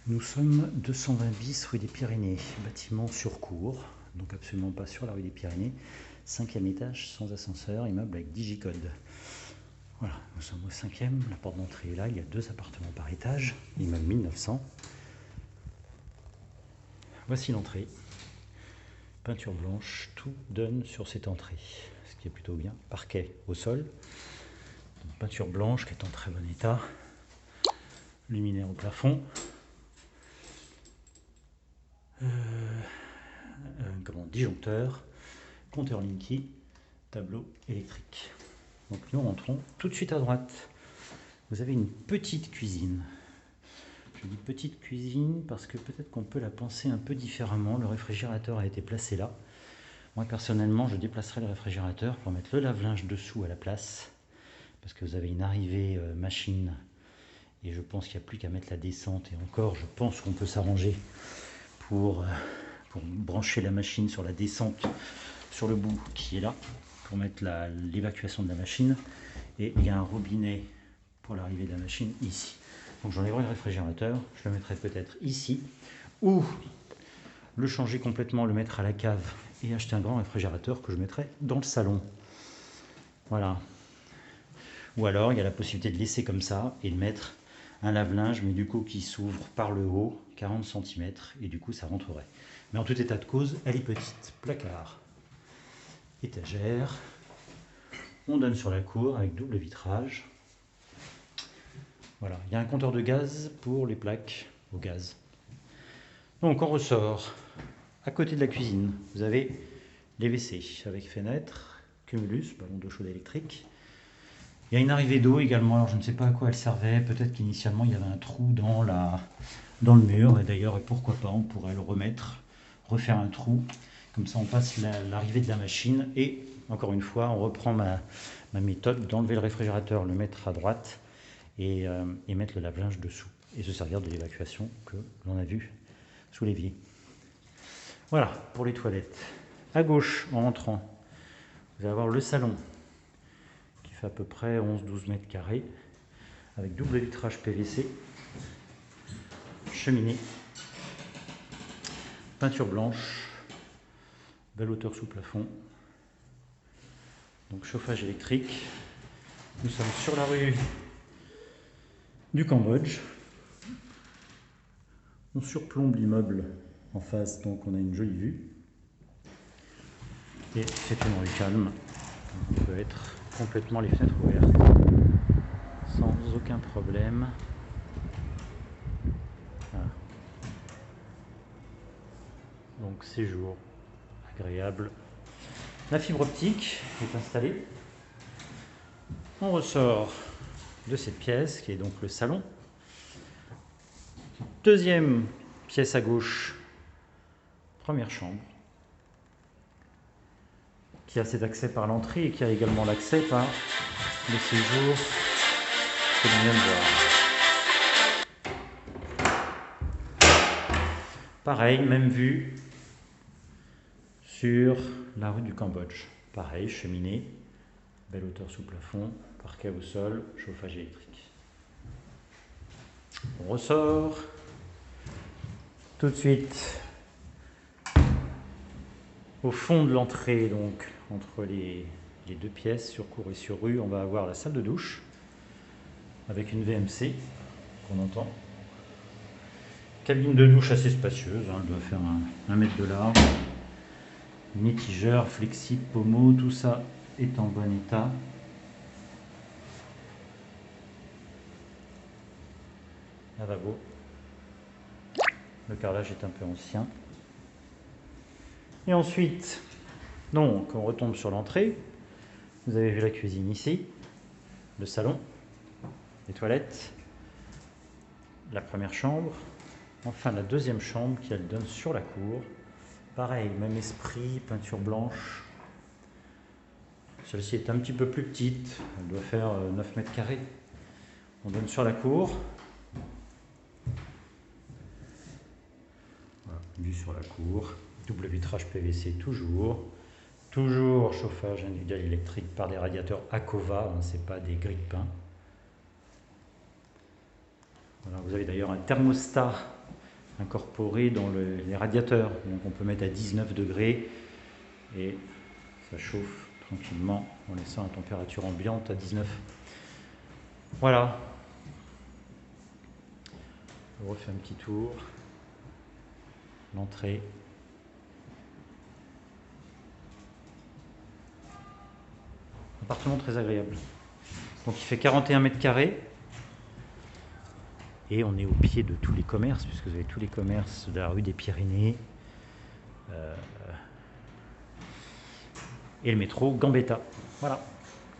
Nous sommes 220 bis rue des Pyrénées, bâtiment sur cour, donc absolument pas sur la rue des Pyrénées, 5e étage sans ascenseur, immeuble avec digicode. Voilà, nous sommes au 5e, la porte d'entrée est là, il y a 2 appartements par étage, immeuble 1900. Voici l'entrée, peinture blanche, tout donne sur cette entrée, ce qui est plutôt bien, parquet au sol, peinture blanche qui est en très bon état, luminaire au plafond. Disjoncteur, compteur Linky, tableau électrique. Donc nous rentrons tout de suite à droite. Vous avez une petite cuisine. Je dis petite cuisine parce que peut-être qu'on peut la penser un peu différemment. Le réfrigérateur a été placé là. Moi personnellement, je déplacerai le réfrigérateur pour mettre le lave-linge dessous à la place. Parce que vous avez une arrivée machine et je pense qu'il n'y a plus qu'à mettre la descente. Et encore, je pense qu'on peut s'arranger pour brancher la machine sur la descente sur le bout qui est là pour mettre l'évacuation de la machine, et il y a un robinet pour l'arrivée de la machine ici. Donc j'enlèverai le réfrigérateur, je le mettrai peut-être ici, ou le changer complètement, le mettre à la cave et acheter un grand réfrigérateur que je mettrai dans le salon. Voilà. Ou alors il y a la possibilité de laisser comme ça et de mettre un lave-linge, mais du coup qui s'ouvre par le haut, 40 cm, et du coup ça rentrerait. Mais en tout état de cause, elle est petite. Placard, étagère, on donne sur la cour avec double vitrage. Voilà, il y a un compteur de gaz pour les plaques au gaz. Donc on ressort. À côté de la cuisine, vous avez les WC avec fenêtre, cumulus, ballon d'eau chaude électrique. Il y a une arrivée d'eau également, alors je ne sais pas à quoi elle servait, peut-être qu'initialement il y avait un trou dans le mur, et d'ailleurs, pourquoi pas, on pourrait le remettre, refaire un trou, comme ça on passe l'arrivée de la machine, et encore une fois, on reprend ma méthode d'enlever le réfrigérateur, le mettre à droite, et mettre le lave-linge dessous, et se servir de l'évacuation que l'on a vue sous l'évier. Voilà, pour les toilettes. À gauche, en entrant, vous allez avoir le salon, qui fait à peu près 11-12 mètres carrés, avec double vitrage PVC, cheminée, peinture blanche, belle hauteur sous plafond, donc chauffage électrique. Nous sommes sur la rue du Cambodge. On surplombe l'immeuble en face, donc on a une jolie vue. Et c'est une rue calme, on peut être complètement les fenêtres ouvertes, sans aucun problème. Voilà. Donc séjour agréable. La fibre optique est installée. On ressort de cette pièce qui est donc le salon. Deuxième pièce à gauche, première chambre, qui a cet accès par l'entrée et qui a également l'accès par le séjour que l'on vient de voir. Pareil, même vue sur la rue du Cambodge. Pareil, cheminée, belle hauteur sous plafond, parquet au sol, chauffage électrique. On ressort tout de suite au fond de l'entrée, donc entre les deux pièces, sur cour et sur rue, on va avoir la salle de douche avec une VMC qu'on entend. Cabine de douche assez spacieuse, elle doit faire 1 mètre de large. Mitigeur, flexible, pommeau, tout ça est en bon état. Lavabo. Le carrelage est un peu ancien. Et ensuite, donc, on retombe sur l'entrée. Vous avez vu la cuisine ici, le salon, les toilettes, la première chambre, enfin la deuxième chambre qui elle donne sur la cour. Pareil, même esprit, peinture blanche. Celle-ci est un petit peu plus petite, elle doit faire 9 mètres carrés. On donne sur la cour. Voilà, vue sur la cour. Double vitrage PVC toujours. Toujours chauffage individuel électrique par des radiateurs Akova, c'est pas des grille-pain. Voilà, vous avez d'ailleurs un thermostat incorporé dans les radiateurs. Donc on peut mettre à 19 degrés et ça chauffe tranquillement en laissant à température ambiante à 19. Voilà. On refait un petit tour. L'entrée. Appartement très agréable. Donc il fait 41 mètres carrés. Et on est au pied de tous les commerces, puisque vous avez tous les commerces de la rue des Pyrénées. Et le métro Gambetta. Voilà.